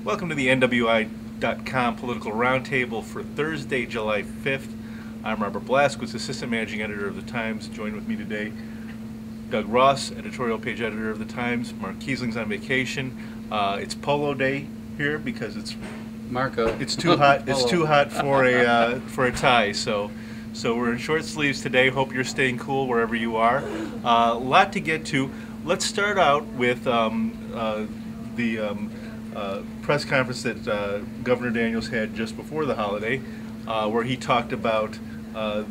Welcome to the NWI.com Political Roundtable for Thursday, July 5th. I'm Robert Blaszkiewicz, Assistant Managing Editor of The Times. Joined with me today, Doug Ross, Editorial Page Editor of The Times. Mark Kiesling's on vacation. It's Polo Day here because it's too hot. It's too hot for a tie. So we're in short sleeves today. Hope you're staying cool wherever you are. A lot to get to. Let's start out with the press conference that Governor Daniels had just before the holiday, where he talked about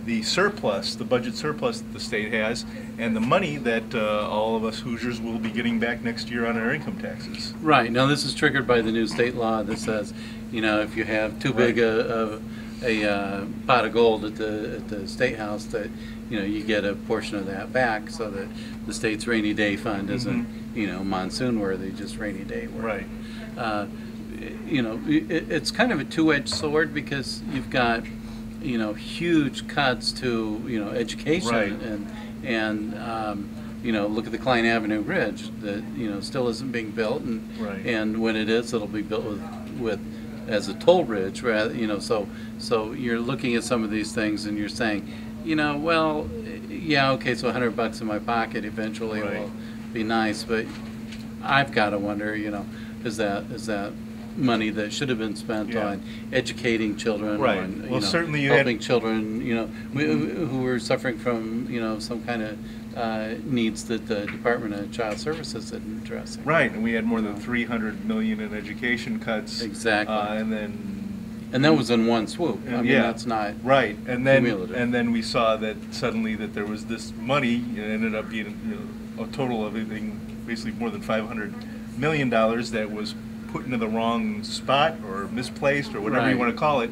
the surplus, the budget surplus that the state has, and the money that all of us Hoosiers will be getting back next year on our income taxes. Right. Now, this is triggered by the new state law that says, you know, if you have too big a pot of gold at the State House, that, you know, you get a portion of that back, so that the state's rainy day fund isn't, you know, monsoon worthy, just rainy day worthy. Right. You know, it's kind of a two-edged sword, because you've got, you know, huge cuts to, you know, education, right. and you know, look at the Klein Avenue Bridge that, you know, still isn't being built, and right. and when it is, it'll be built with as a toll bridge, rather, you know. So you're looking at some of these things and you're saying, you know, well, yeah, okay, so $100 in my pocket eventually right. will be nice, but I've got to wonder, you know, is that money that should have been spent on educating children, right. on, well, know, certainly you helping had children, you know, who were suffering from, you know, some kind of needs that the Department of Child Services isn't addressing. Right, and we had more than $300 million in education cuts. Exactly. And that was in one swoop. I mean, that's not right. And then cumulative. And then we saw that suddenly that there was this money. It ended up being, you know, a total of basically more than $500 million that was put into the wrong spot or misplaced or whatever you want to call it.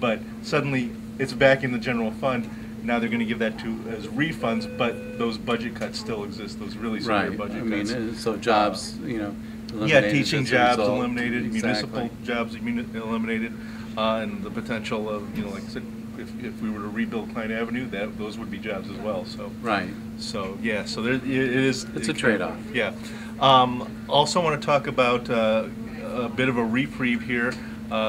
But suddenly it's back in the general fund. Now they're going to give that to as refunds, but those budget cuts still exist. Those really severe budget cuts. So jobs, you know, eliminated. Teaching jobs eliminated, exactly. municipal jobs eliminated, and the potential of, you know, like I said, if we were to rebuild Klein Avenue, those would be jobs as well. So right. So yeah, so there it is. It's a trade-off. Yeah. Also, want to talk about a bit of a reprieve here,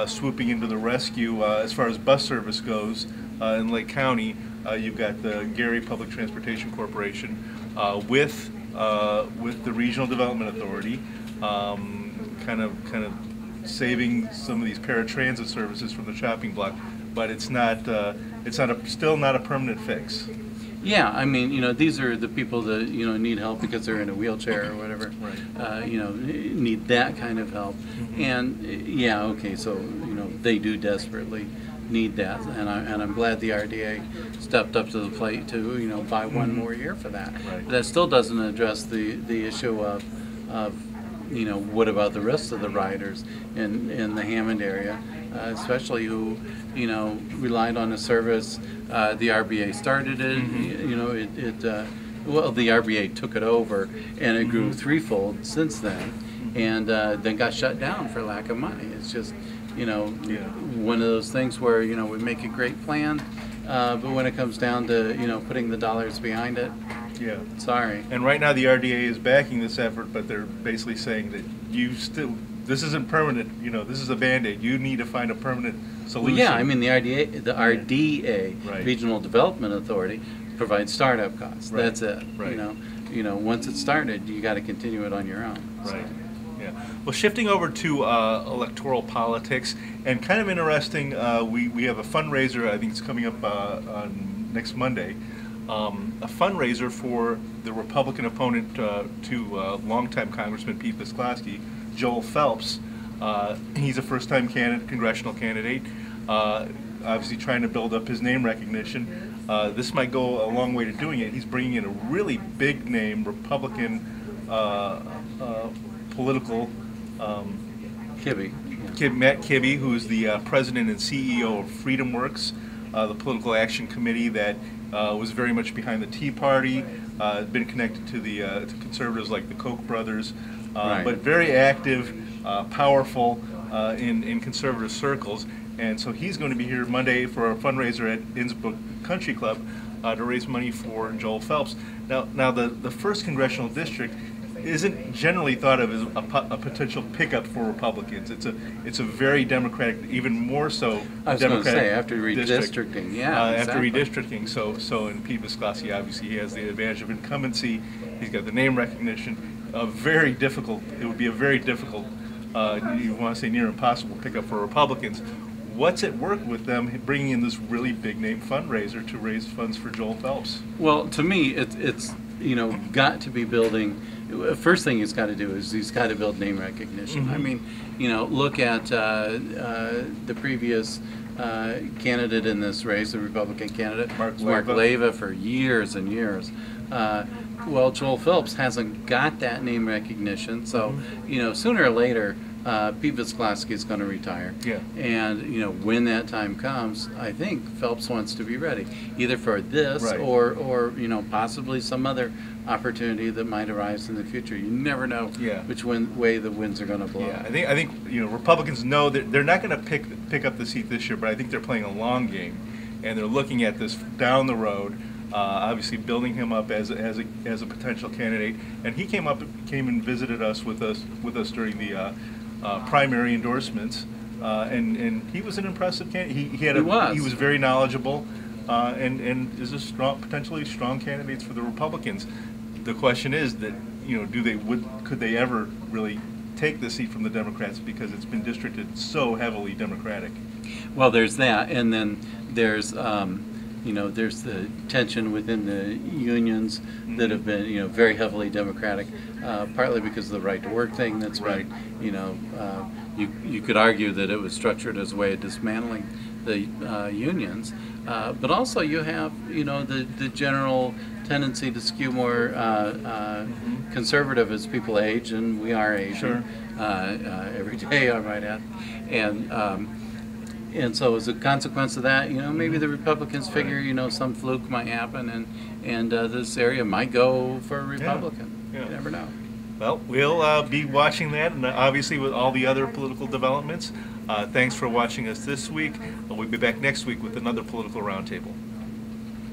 swooping into the rescue as far as bus service goes in Lake County. You've got the Gary Public Transportation Corporation with the Regional Development Authority, kind of saving some of these paratransit services from the chopping block, but it's still not a permanent fix. Yeah, I mean, you know, these are the people that, you know, need help because they're in a wheelchair or whatever. Right. You know, need that kind of help. And yeah, okay, so, you know, they do desperately need that, and I'm glad the RDA stepped up to the plate to, you know, buy one more year for that. Right. But that still doesn't address the issue of you know, what about the rest of the riders in the Hammond area, especially who, you know, relied on the service. The RBA started it. You know, well, the RBA took it over, and it grew threefold since then, and then got shut down for lack of money. It's just, you know, one of those things where, you know, we make a great plan, but when it comes down to, you know, putting the dollars behind it, sorry. And right now the RDA is backing this effort, but they're basically saying that this isn't permanent. You know, this is a Band-Aid. You need to find a permanent solution. Well, yeah, I mean, the RDA, right. Regional Development Authority, provides startup costs. Right. That's it. Right. You know, once it's started, you got to continue it on your own. Right. Yeah. Well, shifting over to electoral politics, and kind of interesting, we have a fundraiser. I think it's coming up on next Monday. A fundraiser for the Republican opponent to longtime Congressman Pete Blaszkiewicz, Joel Phelps. He's a first-time congressional candidate, obviously trying to build up his name recognition. This might go a long way to doing it. He's bringing in a really big-name Republican political Matt Kibbe, who is the president and CEO of Freedom Works, the political action committee that was very much behind the Tea Party, been connected to the to conservatives like the Koch brothers, but very active, powerful in conservative circles. And so he's going to be here Monday for a fundraiser at Innsbruck Country Club to raise money for Joel Phelps. Now the first congressional district isn't generally thought of as a potential pickup for Republicans. It's a very Democratic, even more so. I was going to say after redistricting, After redistricting, so in Pete Blaszkiewicz, obviously he has the advantage of incumbency. He's got the name recognition. Very difficult. It would be a very difficult, you want to say near impossible pickup for Republicans. What's at work with them bringing in this really big name fundraiser to raise funds for Joel Phelps? Well, to me, it's got to be building. First thing he's got to do is he's got to build name recognition. I mean, look at the previous candidate in this race, the Republican candidate, Mark Leva, for years and years. Well, Joel Phelps hasn't got that name recognition, so sooner or later, Pete Blaszkiewicz is going to retire. Yeah. And when that time comes, I think Phelps wants to be ready, either for this right. or possibly some other opportunity that might arise in the future. You never know which way the winds are going to blow. Yeah, I think Republicans know that they're not going to pick up the seat this year, but I think they're playing a long game, and they're looking at this down the road. Obviously, building him up as a potential candidate, and he came and visited us with us during the primary endorsements, and he was an impressive candidate. He was very knowledgeable, and is a potentially strong candidate for the Republicans. The question is that could they ever really take the seat from the Democrats, because it's been districted so heavily Democratic. Well, there's that, and then there's there's the tension within the unions that have been very heavily Democratic, partly because of the right to work thing that's right. You could argue that it was structured as a way of dismantling the unions, but also you have the general tendency to skew more conservative as people age, and we are aging. Sure. Every day, I might add, and so as a consequence of that, maybe the Republicans figure some fluke might happen, and this area might go for a Republican. Yeah. You never know. Well, we'll be watching that, and obviously with all the other political developments. Thanks for watching us this week. We'll be back next week with another Political Roundtable.